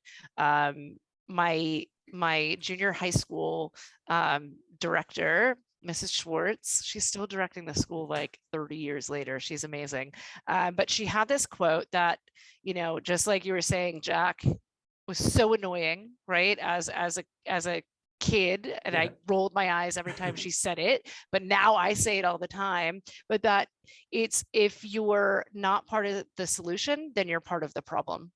My junior high school director, Mrs. Schwartz, she's still directing the school like 30 years later. She's amazing. But she had this quote that, just like you were saying, Jack, was so annoying, right? As a kid, and I rolled my eyes every time she said it, but now I say it all the time. But that it's, if you're not part of the solution, then you're part of the problem.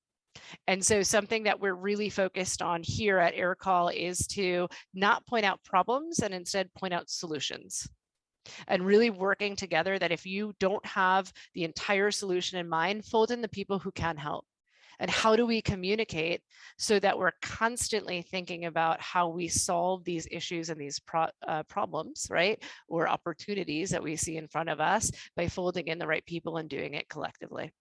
And so something that we're really focused on here at Aircall is to not point out problems and instead point out solutions. And really working together, that if you don't have the entire solution in mind, fold in the people who can help. And how do we communicate so that we're constantly thinking about how we solve these issues and these problems, right? Or opportunities that we see in front of us by folding in the right people and doing it collectively.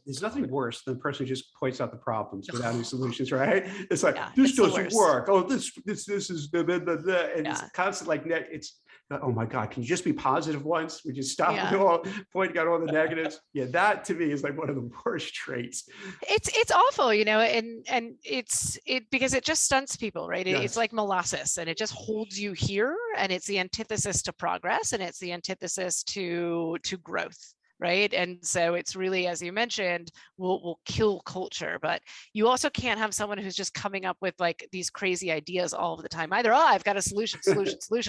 There's nothing worse than the person who just points out the problems without any solutions, right? It's like, Yeah, this it's the doesn't worst. work. Oh, this is the, and Yeah. it's constant, like, it's, oh my God, can you just be positive once? We just stop Yeah. pointing out all the negatives. Yeah, that to me is like one of the worst traits. It's awful, and it's because it just stunts people, right? Yes. It's like molasses, and it just holds you here, and it's the antithesis to progress, and it's the antithesis to growth. Right. And so it's really, as you mentioned, will kill culture. But you also can't have someone who's just coming up with like these crazy ideas all of the time either. Oh, I've got a solution.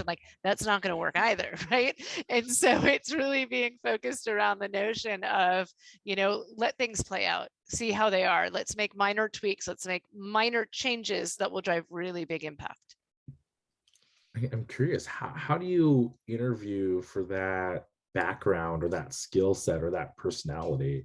Like, that's not going to work either. Right. And so it's really being focused around the notion of, let things play out, see how they are. Let's make minor tweaks. Let's make minor changes that will drive really big impact. I'm curious, how do you interview for that background or that skill set or that personality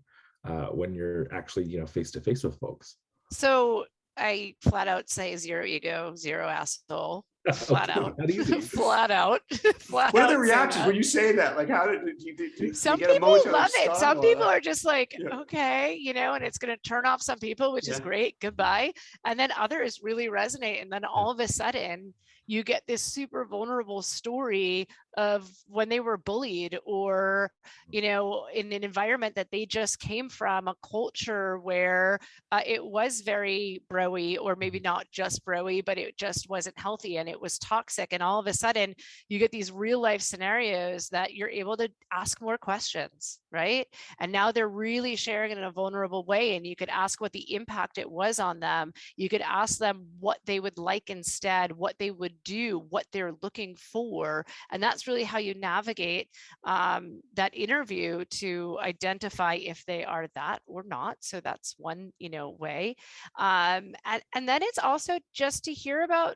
when you're actually face to face with folks? So I flat out say zero ego, zero asshole. Flat out. Flat out. What are the reactions when you say that? Like, how did you some get people love it. Some or... people are just like, okay, and it's going to turn off some people, which is great. Goodbye. And then others really resonate. And then all of a sudden, you get this super vulnerable story of when they were bullied, or, in an environment that they just came from, a culture where it was very bro-y, or maybe not just bro-y, but it just wasn't healthy and it was toxic. And all of a sudden you get these real life scenarios that you're able to ask more questions, right? And now they're really sharing it in a vulnerable way. And you could ask what the impact it was on them. You could ask them what they would like instead, what they would do, what they're looking for. And that's really how you navigate that interview to identify if they are that or not. So that's one, way. And then it's also just to hear about,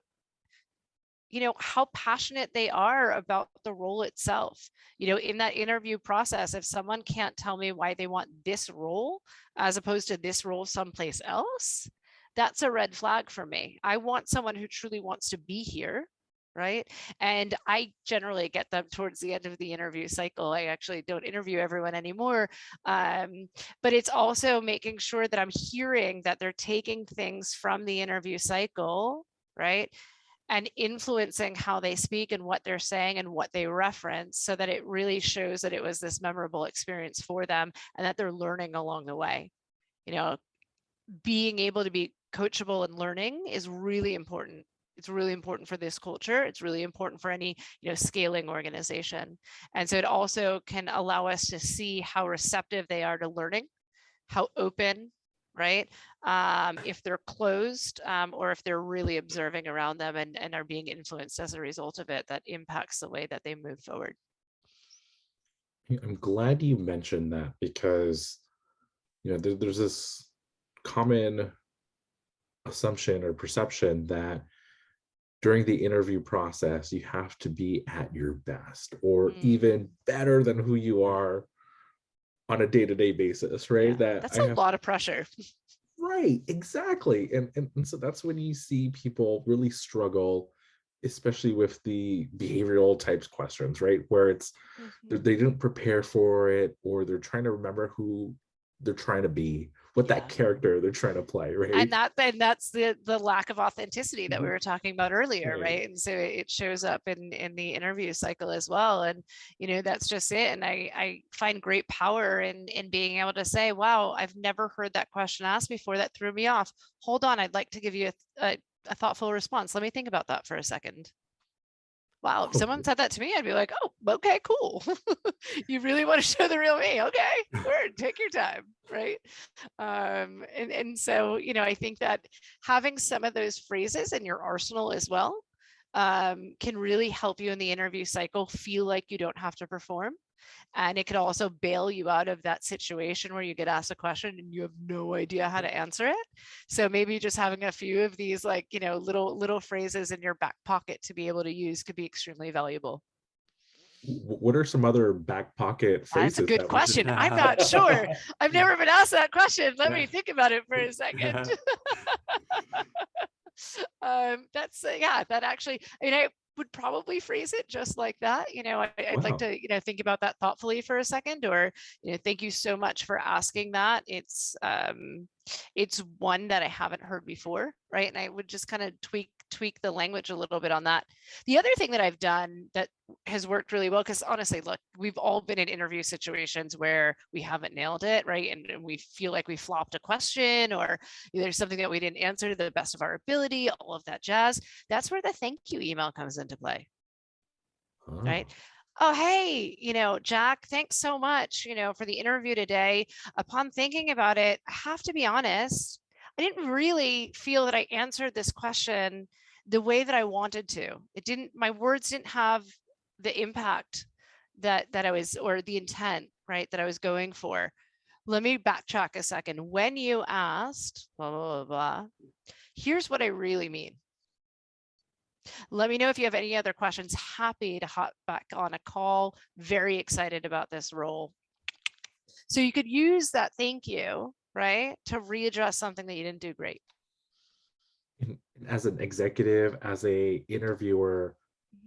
how passionate they are about the role itself. In that interview process, if someone can't tell me why they want this role as opposed to this role someplace else, that's a red flag for me. I want someone who truly wants to be here, right? And I generally get them towards the end of the interview cycle. I actually don't interview everyone anymore. But it's also making sure that I'm hearing that they're taking things from the interview cycle, right? And influencing how they speak and what they're saying and what they reference, so that it really shows that it was this memorable experience for them and that they're learning along the way. You know, being able to be coachable and learning is really important. It's really important for this culture. It's really important for any, scaling organization. And so it also can allow us to see how receptive they are to learning, how open, right? If they're closed, or if they're really observing around them and are being influenced as a result of it, that impacts the way that they move forward. I'm glad you mentioned that, because there's this common assumption or perception that during the interview process you have to be at your best or even better than who you are on a day-to-day basis, right? Yeah, that's a lot of pressure. Right, exactly. And so that's when you see people really struggle, especially with the behavioral types questions, right? Where it's they didn't prepare for it, or they're trying to remember who they're trying to be, what that character they're trying to play, right? And that's the lack of authenticity that we were talking about earlier, right? And so it shows up in the interview cycle as well. And that's just it. And I find great power in being able to say, wow, I've never heard that question asked before. That threw me off. Hold on, I'd like to give you a thoughtful response. Let me think about that for a second. Wow, if someone said that to me, I'd be like, oh, okay, cool. You really want to show the real me? Okay, word, take your time, right? And so, I think that having some of those phrases in your arsenal as well can really help you in the interview cycle feel like you don't have to perform. And it could also bail you out of that situation where you get asked a question and you have no idea how to answer it. So maybe just having a few of these, like, little phrases in your back pocket to be able to use could be extremely valuable. What are some other back pocket phrases? That's a good question. I'm not sure. I've never been asked that question. Let me think about it for a second. That actually, I would probably phrase it just like that. I'd like to, think about that thoughtfully for a second, or, thank you so much for asking that. It's one that I haven't heard before, right? And I would just kind of tweak the language a little bit on that. The other thing that I've done that has worked really well, because honestly, look, we've all been in interview situations where we haven't nailed it, right? And we feel like we flopped a question, or there's something that we didn't answer to the best of our ability, all of that jazz. That's where the thank you email comes into play, right? Oh, hey, Jack, thanks so much, for the interview today. Upon thinking about it, I have to be honest, I didn't really feel that I answered this question the way that I wanted to. My words didn't have the impact that I was, or the intent, right, that I was going for. Let me backtrack a second. When you asked, blah, blah, blah, blah, here's what I really mean. Let me know if you have any other questions. Happy to hop back on a call. Very excited about this role. So you could use that thank you, right, to readdress something that you didn't do great. As an executive, as a interviewer,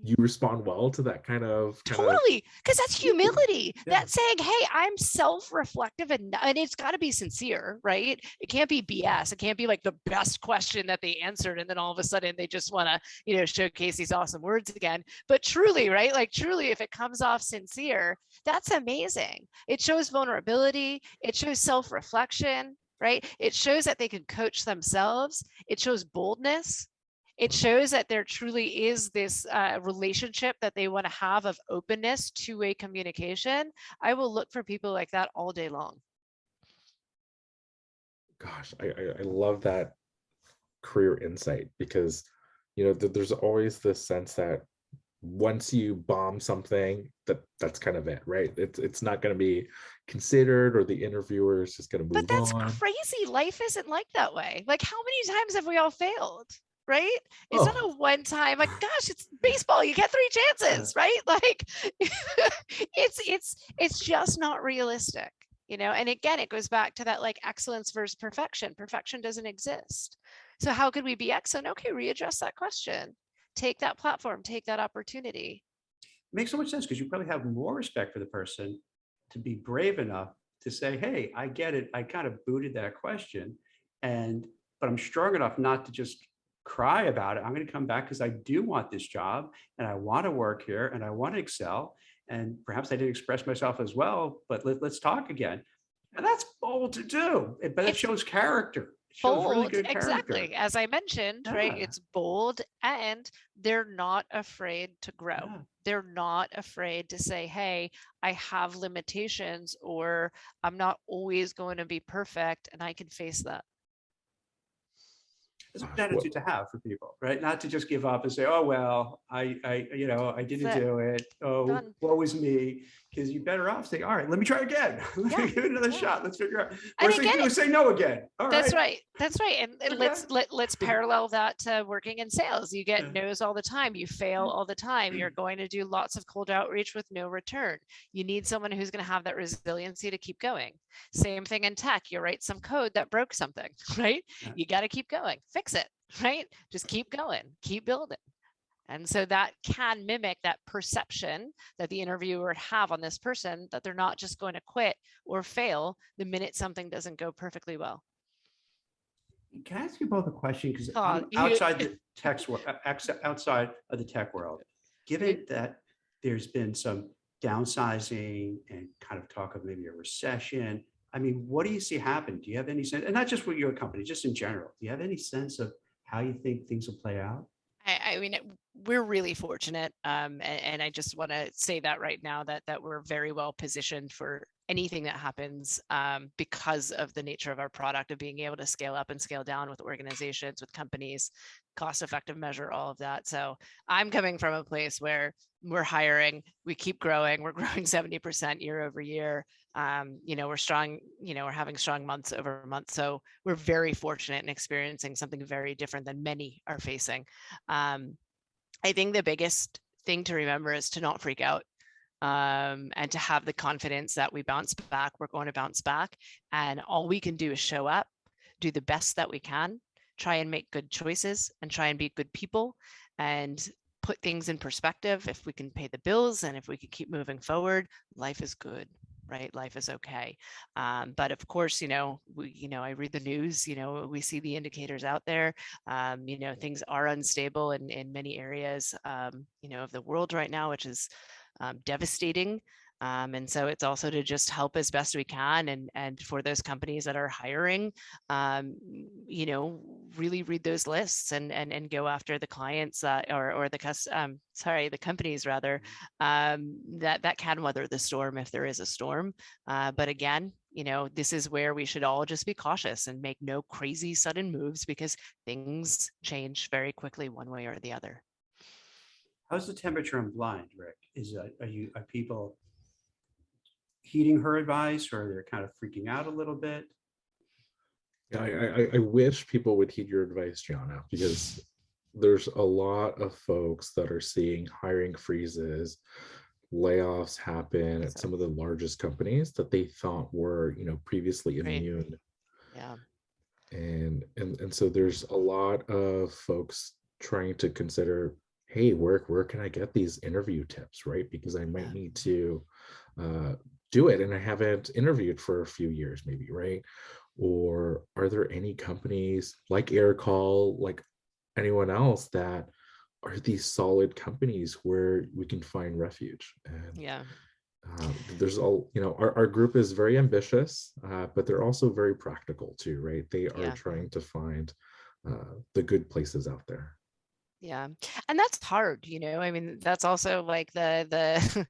you respond well to that kind of totally, because that's humility. That's saying, hey, I'm self-reflective, and it's got to be sincere, right? It can't be BS. It can't be like the best question that they answered and then all of a sudden they just want to showcase these awesome words again. But truly, right, like truly, if it comes off sincere, that's amazing. It shows vulnerability. It shows self-reflection, right? It shows that they can coach themselves. It shows boldness. It shows that there truly is this relationship that they want to have of openness, two-way communication. I will look for people like that all day long. Gosh, I love that career insight, because there's always this sense that once you bomb something, that's kind of it, right? It's not going to be considered, or the interviewer is just going to move on. But that's crazy. Life isn't like that way. Like, how many times have we all failed? Right? It's not a one time, like, gosh, it's baseball. You get 3 chances, right? Like, it's just not realistic, And again, it goes back to that, like, excellence versus perfection. Perfection doesn't exist. So how could we be excellent? Okay, readdress that question. take that platform, take that opportunity. Makes so much sense, because you probably have more respect for the person to be brave enough to say, hey, I get it. I kind of booted that question, but I'm strong enough not to just cry about it. I'm going to come back because I do want this job and I want to work here and I want to excel. And perhaps I didn't express myself as well, but let's talk again. And that's bold to do, but it shows character. It shows really Bold, good character. exactly. As I mentioned, right? Yeah. It's bold, and they're not afraid to grow. Yeah. They're not afraid to say, hey, I have limitations, or I'm not always going to be perfect, and I can face that. It's a good attitude to have for people, right? Not to just give up and say, "Oh well, I didn't do it. Oh, Done. woe was me." Because you're better off saying, "All right, let me try again. Let me give it another shot. Let's figure out." Worst thing to do is say no again. All That's right. right. That's right. And Okay. let's parallel that to working in sales. You get Yeah. no's all the time. You fail all the time. You're going to do lots of cold outreach with no return. You need someone who's going to have that resiliency to keep going. Same thing in tech. You write some code that broke something, right? Yeah. You got to keep going. Fix it, right? Just keep going. Keep building. And so that can mimic that perception that the interviewer have on this person, that they're not just going to quit or fail the minute something doesn't go perfectly well. Can I ask you both a question? Because Oh, outside the tech world, outside of the tech world, given that there's been some downsizing and kind of talk of maybe a recession, I mean, what do you see happen? Do you have any sense, and not just with your company, just in general, do you have any sense of how you think things will play out? I mean, we're really fortunate, and I just want to say that right now that we're very well positioned for anything that happens, because of the nature of our product, of being able to scale up and scale down with organizations, with companies, cost-effective measure, all of that. So I'm coming from a place where we're hiring, we keep growing, we're growing 70% year over year. We're strong, we're having strong months over months. So we're very fortunate in experiencing something very different than many are facing. I think the biggest thing to remember is to not freak out, and to have the confidence that we bounce back, we're going to bounce back. And all we can do is show up, do the best that we can, try and make good choices, and try and be good people, and put things in perspective. If we can pay the bills and if we can keep moving forward, life is good. Right? Life is okay. But of course, I read the news, we see the indicators out there. Things are unstable in many areas, of the world right now, which is devastating. And so it's also to just help as best we can. And for those companies that are hiring, really read those lists and go after the clients, or the companies rather, that can weather the storm if there is a storm. But again, this is where we should all just be cautious and make no crazy sudden moves, because things change very quickly one way or the other. How's the temperature on Blind, Rick? Are people heeding her advice, or they're kind of freaking out a little bit? Yeah, I wish people would heed your advice, Gianna, because there's a lot of folks that are seeing hiring freezes, layoffs happen at some of the largest companies that they thought were, previously immune. Yeah. And so there's a lot of folks trying to consider, hey, where can I get these interview tips, right? Because I might need to do it, and I haven't interviewed for a few years, maybe, right? Or are there any companies like Aircall, like anyone else, that are these solid companies where we can find refuge? And Yeah. There's all, our group is very ambitious, but they're also very practical too, right? They are trying to find the good places out there. Yeah. And that's hard, I mean, that's also like the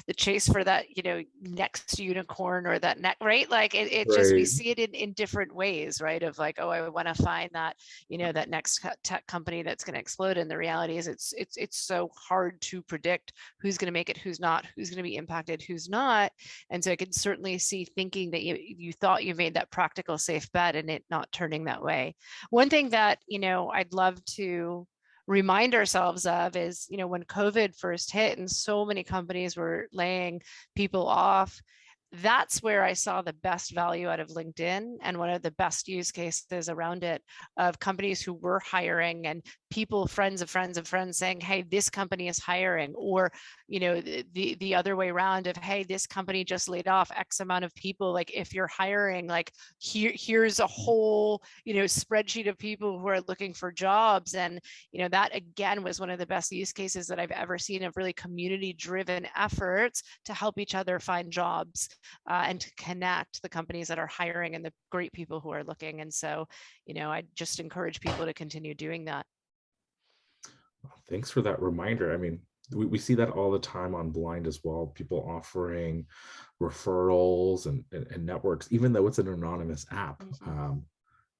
the chase for that, next unicorn, or that next, right? Like it just, we see it in different ways, right? Of like, oh, I want to find that, that next tech company that's going to explode. And the reality is it's so hard to predict who's going to make it, who's not, who's going to be impacted, who's not. And so I can certainly see thinking that you thought you made that practical, safe bet, and it not turning that way. One thing that, I'd love to remind ourselves of is, when COVID first hit and so many companies were laying people off, that's where I saw the best value out of LinkedIn, and one of the best use cases around it, of companies who were hiring and people, friends of friends of friends saying, hey, this company is hiring, or, you know, the other way around of, hey, this company just laid off X amount of people. Like if you're hiring, like here's a whole, you know, spreadsheet of people who are looking for jobs. And, you know, that again was one of the best use cases that I've ever seen of really community driven efforts to help each other find jobs and to connect the companies that are hiring and the great people who are looking. And so, you know, I just encourage people to continue doing that. Thanks for that reminder. I mean, we see that all the time on Blind as well, people offering referrals and networks, even though it's an anonymous app.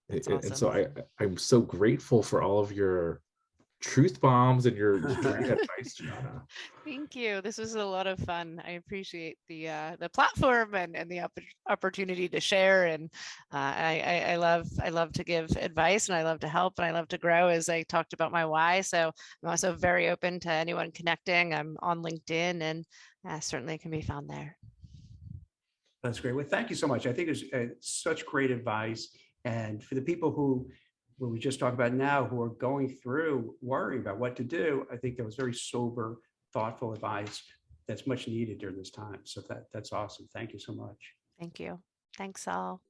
That's And awesome. so I'm so grateful for all of your truth bombs and your great advice, Gianna. Thank you. This was a lot of fun. I appreciate the platform and the opportunity to share. And I love to give advice, and I love to help, and I love to grow, as I talked about my why. So I'm also very open to anyone connecting. I'm on LinkedIn, and certainly can be found there. That's great. Well, thank you so much. I think it's such great advice. And for the people who we just talked about now, who are going through worrying about what to do, I think that was very sober, thoughtful advice that's much needed during this time. So that's awesome. Thank you so much. Thank you. Thanks all.